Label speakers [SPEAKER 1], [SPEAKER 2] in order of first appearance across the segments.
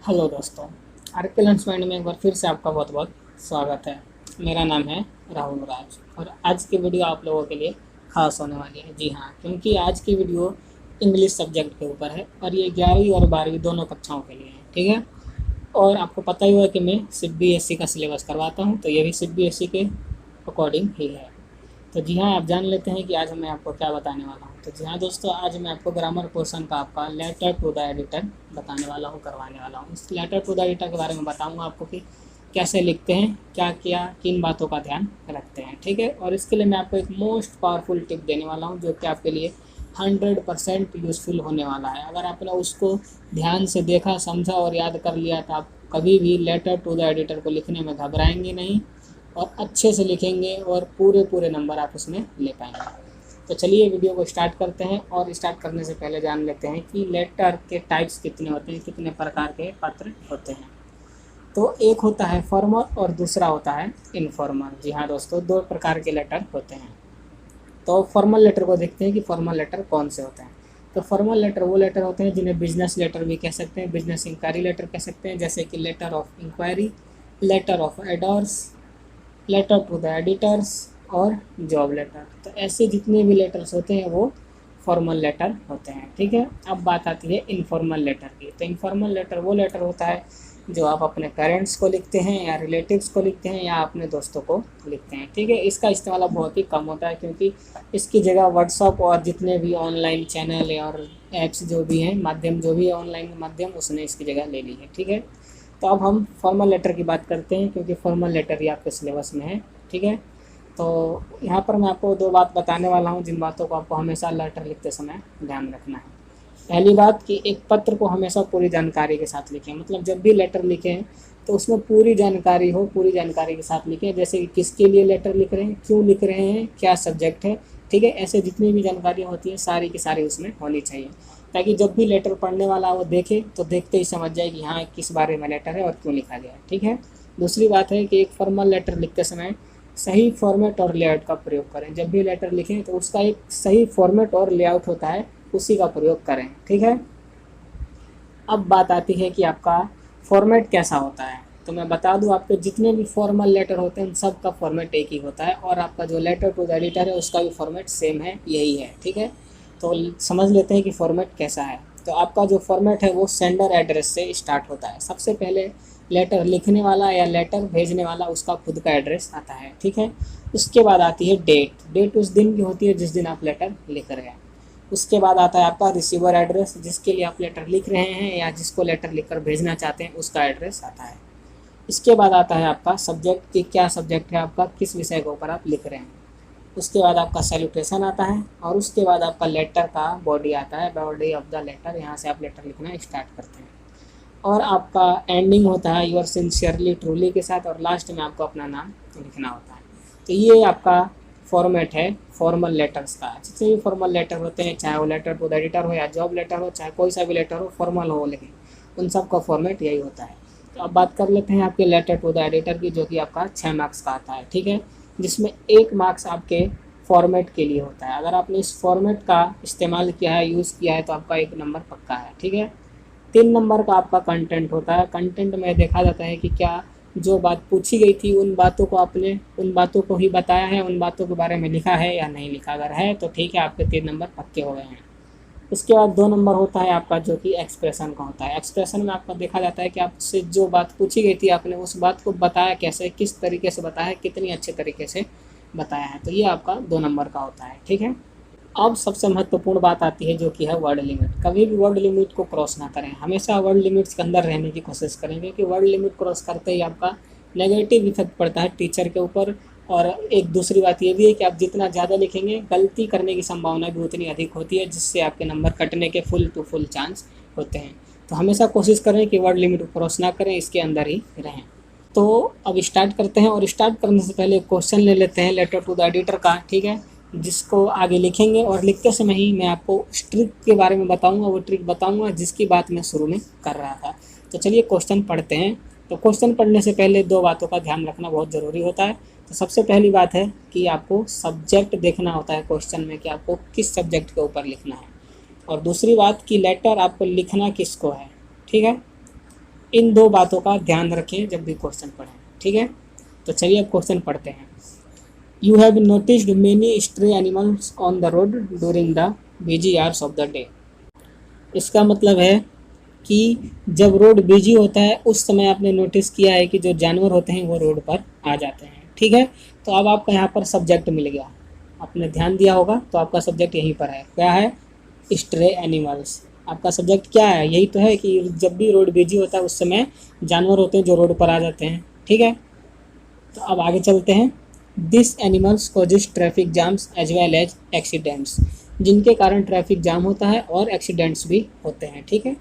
[SPEAKER 1] Hello दोस्तों, R K learns mind में एक बार फिर से आपका बहुत बहुत स्वागत है। मेरा नाम है राहुल राज और आज की वीडियो आप लोगों के लिए खास होने वाली है। जी हाँ, क्योंकि आज की वीडियो इंग्लिश सब्जेक्ट के ऊपर है और ये 11वीं और 12वीं दोनों कक्षाओं के लिए है। ठीक है, और आपको पता ही होगा कि मैं सीबीएसई का सिलेबस करवाता हूँ, तो ये भी सीबीएसई के अकॉर्डिंग ही है। तो जी हाँ, आप जान लेते हैं कि आज मैं आपको क्या बताने वाला हूँ। तो जी हाँ दोस्तों, आज मैं आपको ग्रामर पोर्शन का आपका लेटर टू द एडिटर बताने वाला हूँ, करवाने वाला हूँ। इस लेटर टू द एडिटर के बारे में बताऊँगा आपको कि कैसे लिखते हैं, क्या क्या किन बातों का ध्यान रखते हैं। ठीक है, और इसके लिए मैं आपको एक मोस्ट पावरफुल टिप देने वाला हूँ जो कि आपके लिए 100% यूज़फुल होने वाला है। अगर आपने उसको ध्यान से देखा, समझा और याद कर लिया तो आप कभी भी लेटर टू द एडिटर को लिखने में घबराएंगे नहीं और अच्छे से लिखेंगे और पूरे पूरे नंबर आप उसमें ले पाएंगे। तो चलिए वीडियो को स्टार्ट करते हैं, और स्टार्ट करने से पहले जान लेते हैं कि लेटर के टाइप्स कितने होते हैं, कितने प्रकार के पत्र होते हैं। तो एक होता है फॉर्मल और दूसरा होता है इनफॉर्मल। जी हाँ दोस्तों, दो प्रकार के लेटर होते हैं। तो फॉर्मल लेटर को देखते हैं कि फॉर्मल लेटर कौन से होते हैं। तो फॉर्मल लेटर वो लेटर होते हैं जिन्हें बिजनेस लेटर भी कह सकते हैं, बिजनेस इंक्वायरी लेटर कह सकते हैं, जैसे कि letter of inquiry, letter of adores, letter to the editors और जॉब लेटर। तो ऐसे जितने भी लेटर्स होते हैं वो फॉर्मल लेटर होते हैं। ठीक है, अब बात आती है इनफॉर्मल लेटर की। तो इनफॉर्मल लेटर वो लेटर होता है जो आप अपने पेरेंट्स को लिखते हैं या रिलेटिव्स को लिखते हैं या अपने दोस्तों को लिखते हैं। ठीक है, इसका इस्तेमाल बहुत ही कम होता है क्योंकि इसकी जगह व्हाट्सअप और जितने भी ऑनलाइन चैनल और ऐप्स जो भी हैं, माध्यम जो भी है ऑनलाइन माध्यम, उसने इसकी जगह ले ली है। ठीक है, तो अब हम फॉर्मल लेटर की बात करते हैं क्योंकि फॉर्मल लेटर ही आपके सिलेबस में है। ठीक है, तो यहाँ पर मैं आपको दो बात बताने वाला हूँ जिन बातों को आपको हमेशा लेटर लिखते समय ध्यान रखना है। पहली बात कि एक पत्र को हमेशा पूरी जानकारी के साथ लिखें, मतलब जब भी लेटर लिखें तो उसमें पूरी जानकारी हो, पूरी जानकारी के साथ लिखें। जैसे कि किसके लिए लेटर लिख रहे हैं, क्यों लिख रहे हैं, क्या सब्जेक्ट है। ठीक है, ऐसे जितनी भी जानकारी होती है सारी की सारी उसमें होनी चाहिए, ताकि जब भी लेटर पढ़ने वाला वो देखे तो देखते ही समझ जाए कि हाँ किस बारे में लेटर है और क्यों लिखा गया है। ठीक है, दूसरी बात है कि एक फॉर्मल लेटर लिखते समय सही फॉर्मेट और लेआउट का प्रयोग करें। जब भी लेटर लिखें तो उसका एक सही फॉर्मेट और लेआउट होता है, उसी का प्रयोग करें। ठीक है, अब बात आती है कि आपका फॉर्मेट कैसा होता है। तो मैं बता दूं, आपके जितने भी फॉर्मल लेटर होते हैं उन सब का फॉर्मेट एक ही होता है, और आपका जो लेटर टू द एडिटर है उसका भी फॉर्मेट सेम है, यही है। ठीक है, तो समझ लेते हैं कि फॉर्मेट कैसा है। तो आपका जो फॉर्मेट है वो सेंडर एड्रेस से स्टार्ट होता है। सबसे पहले लेटर लिखने वाला या लेटर भेजने वाला उसका खुद का एड्रेस आता है। ठीक है, उसके बाद आती है डेट। डेट उस दिन की होती है जिस दिन आप लेटर लिख रहे हैं। उसके बाद आता है आपका रिसीवर एड्रेस, जिसके लिए आप लेटर लिख रहे हैं या जिसको लेटर लिखकर भेजना चाहते हैं उसका एड्रेस आता है। इसके बाद आता है आपका सब्जेक्ट, कि क्या सब्जेक्ट है आपका, किस विषय के ऊपर आप लिख रहे हैं। उसके बाद आपका सैल्यूटेशन आता है, और उसके बाद आपका लेटर का बॉडी आता है, बॉडी ऑफ द लेटर। यहाँ से आप लेटर लिखना स्टार्ट करते हैं, और आपका एंडिंग होता है योर सिंसियरली ट्रूली के साथ, और लास्ट में आपको अपना नाम लिखना होता है। तो ये आपका फॉर्मेट है फॉर्मल लेटर्स का। जितने भी फॉर्मल लेटर होते हैं, चाहे वो लेटर टू द एडिटर हो या जॉब लेटर हो, चाहे कोई सा भी लेटर हो, फॉर्मल हो, लेकिन उन सब का फॉर्मेट यही होता है। तो अब बात कर लेते हैं आपके लेटर टू द एडिटर की, जो कि आपका 6 मार्क्स का आता है। ठीक है, जिसमें 1 मार्क्स आपके फॉर्मेट के लिए होता है। अगर आपने इस फॉर्मेट का इस्तेमाल किया है, यूज़ किया है, तो आपका 1 नंबर पक्का है। ठीक है, 3 नंबर का आपका कंटेंट होता है। कंटेंट में देखा जाता है कि क्या जो बात पूछी गई थी उन बातों को आपने उन बातों को ही बताया है, उन बातों के बारे में लिखा है या नहीं लिखा। अगर है तो ठीक है, आपके 3 नंबर पक्के हो गए हैं। उसके बाद 2 नंबर होता है आपका, जो कि एक्सप्रेशन का होता है। एक्सप्रेशन में आपका देखा जाता है कि आपसे जो बात पूछी गई थी आपने उस बात को बताया कैसे, किस तरीके से बताया, कितनी अच्छे तरीके से बताया है। तो ये आपका 2 नंबर का होता है। ठीक है, अब सबसे महत्वपूर्ण बात आती है जो कि है वर्ड लिमिट। कभी भी वर्ड लिमिट को क्रॉस ना करें, हमेशा वर्ड लिमिट्स के अंदर रहने की कोशिश करें, क्योंकि वर्ड लिमिट क्रॉस करते ही आपका नेगेटिव इफेक्ट पड़ता है टीचर के ऊपर। और एक दूसरी बात ये भी है कि आप जितना ज़्यादा लिखेंगे गलती करने की संभावना भी उतनी अधिक होती है, जिससे आपके नंबर कटने के फुल टू फुल चांस होते हैं। तो हमेशा कोशिश करें कि वर्ड लिमिट को क्रॉस ना करें, इसके अंदर ही रहें। तो अब स्टार्ट करते हैं, और स्टार्ट करने से पहले क्वेश्चन ले लेते हैं लेटर टू द एडिटर का। ठीक है, जिसको आगे लिखेंगे, और लिखते समय ही मैं आपको ट्रिक के बारे में बताऊंगा, वो ट्रिक बताऊंगा जिसकी बात मैं शुरू में कर रहा था। तो चलिए क्वेश्चन पढ़ते हैं। तो क्वेश्चन पढ़ने से पहले 2 बातों का ध्यान रखना बहुत ज़रूरी होता है। तो सबसे पहली बात है कि आपको सब्जेक्ट देखना होता है क्वेश्चन में, कि आपको किस सब्जेक्ट के ऊपर लिखना है। और दूसरी बात कि लेटर आपको लिखना किसको है। ठीक है, इन दो बातों का ध्यान रखें जब भी क्वेश्चन पढ़ें, ठीक है। तो चलिए अब क्वेश्चन पढ़ते हैं। You have noticed many stray animals on the road during the busy hours of the day. इसका मतलब है कि जब रोड बिजी होता है उस समय आपने नोटिस किया है कि जो जानवर होते हैं वो रोड पर आ जाते हैं, ठीक है। तो अब आपका यहाँ पर सब्जेक्ट मिल गया, आपने ध्यान दिया होगा तो आपका सब्जेक्ट यहीं पर है, क्या है, स्ट्रे एनिमल्स। आपका सब्जेक्ट क्या है, यही तो है कि जब भी रोड बिजी होता है उस समय जानवर होते हैं जो रोड पर आ जाते हैं, ठीक है। तो अब आगे चलते हैं। This animals causes traffic jams as well as accidents, जिनके कारण ट्रैफिक जाम होता है और एक्सीडेंट्स भी होते हैं, ठीक है।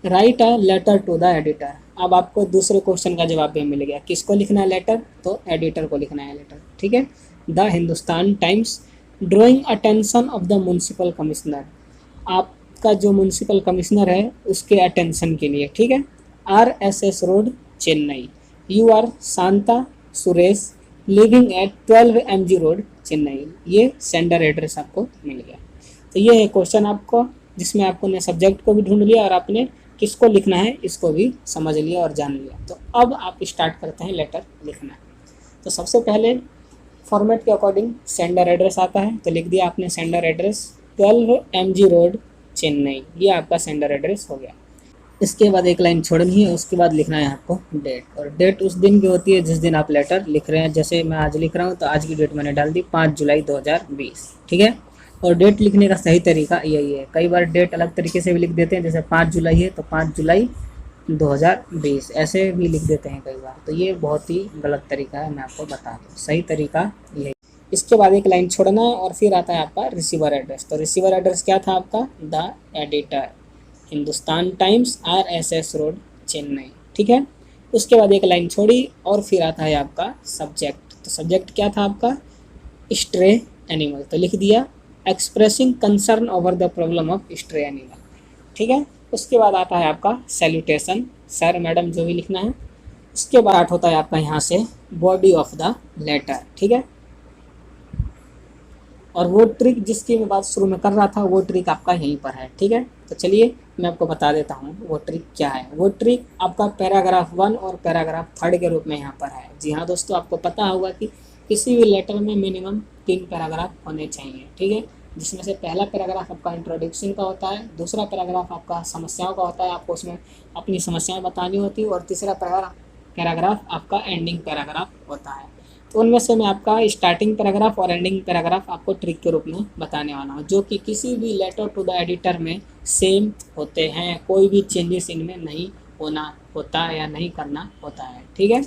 [SPEAKER 1] Write a letter to the editor. अब आपको दूसरे क्वेश्चन का जवाब भी मिल गया, किसको लिखना है लेटर, तो एडिटर को लिखना है लेटर, ठीक है। The Hindustan times drawing attention of the municipal commissioner, आपका जो म्यूनसिपल कमिश्नर है उसके अटेंशन के लिए, ठीक है। RSS road Chennai, you are Shanta Suresh living at 12 MG road Chennai, ये सेंडर एड्रेस आपको मिल गया। तो ये है क्वेश्चन आपको, जिसमें आपने सब्जेक्ट को भी ढूंढ लिया और आपने किसको लिखना है इसको भी समझ लिया और जान लिया। तो अब आप स्टार्ट करते हैं लेटर लिखना। तो सबसे पहले फॉर्मेट के अकॉर्डिंग सेंडर एड्रेस आता है, तो लिख दिया आपने sender address 12 MG road Chennai, ये आपका सेंडर एड्रेस हो गया। इसके बाद एक लाइन छोड़नी है, उसके बाद लिखना है आपको डेट, और डेट उस दिन की होती है जिस दिन आप लेटर लिख रहे हैं। जैसे मैं आज लिख रहा हूँ तो आज की डेट मैंने डाल दी 5 जुलाई 2020, ठीक है। और डेट लिखने का सही तरीका यही है, कई बार डेट अलग तरीके से भी लिख देते हैं, जैसे 5 जुलाई है तो 5 जुलाई 2020 ऐसे भी लिख देते हैं कई बार, तो ये बहुत ही गलत तरीका है, मैं आपको बता दूँ, सही तरीका यही। इसके बाद एक लाइन छोड़ना है और फिर आता है आपका रिसीवर एड्रेस। तो रिसीवर एड्रेस क्या था आपका, the editor Hindustan times RSS road Chennai, ठीक है। उसके बाद एक लाइन छोड़ी और फिर आता है आपका सब्जेक्ट। तो सब्जेक्ट क्या था आपका, स्ट्रे एनिमल, तो लिख दिया expressing concern over the problem of stray animal, ठीक है। उसके बाद आता है आपका सैल्यूटेशन, सर मैडम जो भी लिखना है। उसके बाद होता है आपका यहाँ से बॉडी ऑफ द लेटर, ठीक है। और वो ट्रिक जिसकी मैं बात शुरू में कर रहा था वो ट्रिक आपका यहीं पर है, ठीक है। तो चलिए मैं आपको बता देता हूँ वो ट्रिक क्या है। वो ट्रिक आपका पैराग्राफ 1 और पैराग्राफ 3 के रूप में यहाँ पर है। जी हाँ दोस्तों, आपको पता होगा कि किसी भी लेटर में मिनिमम 3 पैराग्राफ होने चाहिए, ठीक है। जिसमें से पहला पैराग्राफ आपका इंट्रोडक्शन का होता है, दूसरा पैराग्राफ आपका समस्याओं का होता है, आपको उसमें अपनी समस्याएं बतानी होती है, और तीसरा पैराग्राफ आपका एंडिंग पैराग्राफ होता है। तो उनमें से मैं आपका स्टार्टिंग पैराग्राफ और एंडिंग पैराग्राफ आपको ट्रिक के रूप में बताने वाला हूँ, जो कि किसी भी लेटर टू द एडिटर में सेम होते हैं, कोई भी चेंजेस इनमें नहीं होता है या नहीं करना होता है, ठीक है।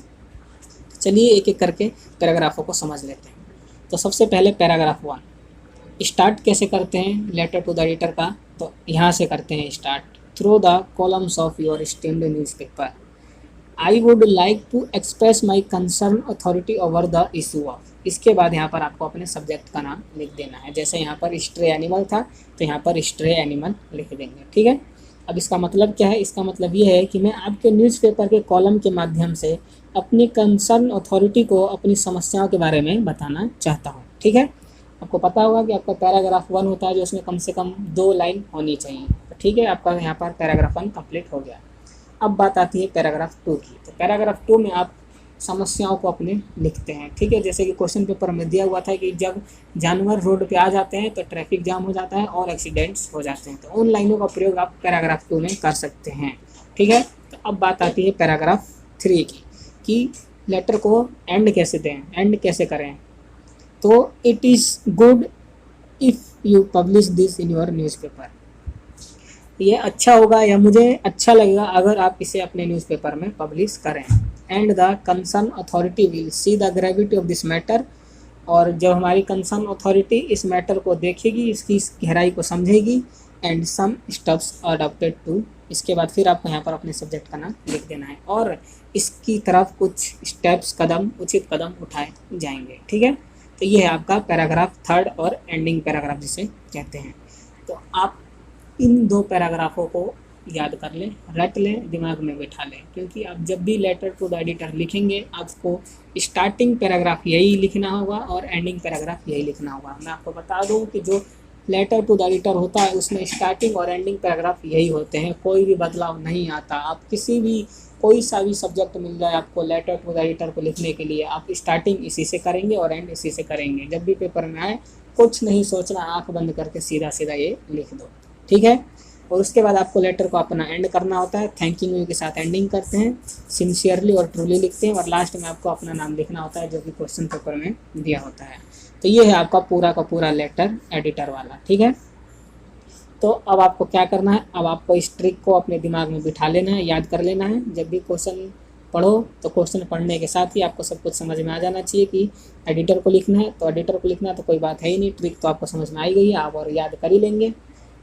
[SPEAKER 1] चलिए एक एक करके पैराग्राफों को समझ लेते हैं। तो सबसे पहले पैराग्राफ 1 स्टार्ट कैसे करते हैं लेटर टू द एडिटर का, तो यहाँ से करते हैं start. Through the columns of your esteemed newspaper I would like to express my concern authority over the issue of. इसके बाद यहाँ पर आपको अपने सब्जेक्ट का नाम लिख देना है। जैसे यहाँ पर स्ट्रे एनिमल था तो यहाँ पर स्ट्रे एनिमल लिख देंगे, ठीक है। अब इसका मतलब क्या है, इसका मतलब ये है कि मैं आपके न्यूज़पेपर के कॉलम के माध्यम से अपनी कंसर्न अथॉरिटी को अपनी समस्याओं के बारे में बताना चाहता हूँ, ठीक है। आपको पता होगा कि आपका पैराग्राफ 1 होता है जो उसमें कम से कम 2 लाइन होनी चाहिए, तो ठीक है, आपका यहाँ पर पैराग्राफ 1 कंप्लीट हो गया। अब बात आती है पैराग्राफ 2 की। तो पैराग्राफ 2 में आप समस्याओं को अपने लिखते हैं, ठीक है। जैसे कि क्वेश्चन पेपर में दिया हुआ था कि जब जानवर रोड पे आ जाते हैं तो ट्रैफिक जाम हो जाता है और एक्सीडेंट्स हो जाते हैं, तो उन लाइनों का प्रयोग आप पैराग्राफ 2 में कर सकते हैं, ठीक है। तो अब बात आती है पैराग्राफ 3 की, कि लेटर को एंड कैसे दें, एंड कैसे करें। तो it is good if you publish this in your newspaper, ये अच्छा होगा या मुझे अच्छा लगेगा अगर आप इसे अपने न्यूज़पेपर में पब्लिश करें। And the concern authority will see the gravity of this matter, और जब हमारी कंसर्न अथॉरिटी इस मैटर को देखेगी, इसकी गहराई को समझेगी, and some steps adopted to, इसके बाद फिर आपको यहाँ पर अपने सब्जेक्ट का नाम लिख देना है और इसकी तरफ कुछ स्टेप्स उचित कदम उठाए जाएंगे, ठीक है। तो ये है आपका पैराग्राफ 3 और एंडिंग पैराग्राफ जिसे कहते हैं। तो आप इन 2 पैराग्राफों को याद कर लें, रट लें, दिमाग में बैठा लें, क्योंकि आप जब भी लेटर टू द एडिटर लिखेंगे आपको स्टार्टिंग पैराग्राफ यही लिखना होगा और एंडिंग पैराग्राफ यही लिखना होगा। मैं आपको बता दूं कि जो लेटर टू द एडिटर होता है उसमें स्टार्टिंग और एंडिंग पैराग्राफ यही होते हैं, कोई भी बदलाव नहीं आता। आप किसी भी कोई सा भी सब्जेक्ट मिल जाए आपको लेटर टू द एडिटर को लिखने के लिए, आप स्टार्टिंग इसी से करेंगे और एंड इसी से करेंगे। जब भी पेपर में आए कुछ नहीं सोचना, आंख बंद करके सीधा सीधा ये लिख दो, ठीक है। और उसके बाद आपको लेटर को अपना एंड करना होता है, थैंकिंग यू के साथ एंडिंग करते हैं, सिंसियरली और ट्रूली लिखते हैं, और लास्ट में आपको अपना नाम लिखना होता है जो कि क्वेश्चन पेपर में दिया होता है। तो ये है आपका पूरा का पूरा लेटर एडिटर वाला, ठीक है। तो अब आपको क्या करना है, अब आपको इस ट्रिक को अपने दिमाग में बिठा लेना है, याद कर लेना है। जब भी क्वेश्चन पढ़ो तो क्वेश्चन पढ़ने के साथ ही आपको सब कुछ समझ में आ जाना चाहिए कि एडिटर को लिखना है। तो एडिटर को लिखना है तो कोई बात है ही नहीं, ट्रिक तो आपको समझ में आई गई है, आप और याद कर ही लेंगे।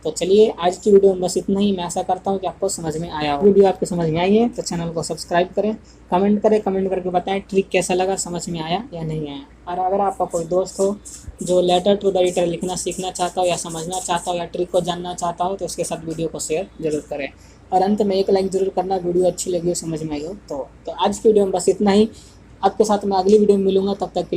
[SPEAKER 1] तो चलिए आज की वीडियो में बस इतना ही। मैं आशा करता हूँ कि आपको समझ में आया हो। वीडियो आपको समझ में आई है तो चैनल को सब्सक्राइब करें, कमेंट करें, कमेंट करके बताएं ट्रिक कैसा लगा, समझ में आया या नहीं आया। और अगर आपका कोई दोस्त हो जो लेटर टू द एडिटर लिखना सीखना चाहता हो या समझना चाहता हो या ट्रिक को जानना चाहता हो तो उसके साथ वीडियो को शेयर जरूर करें। और अंत में एक लाइक जरूर करना, वीडियो अच्छी लगी हो, समझ में आई हो तो आज की वीडियो में बस इतना ही। आपके साथ मैं अगली वीडियो में मिलूंगा, तब तक के लिए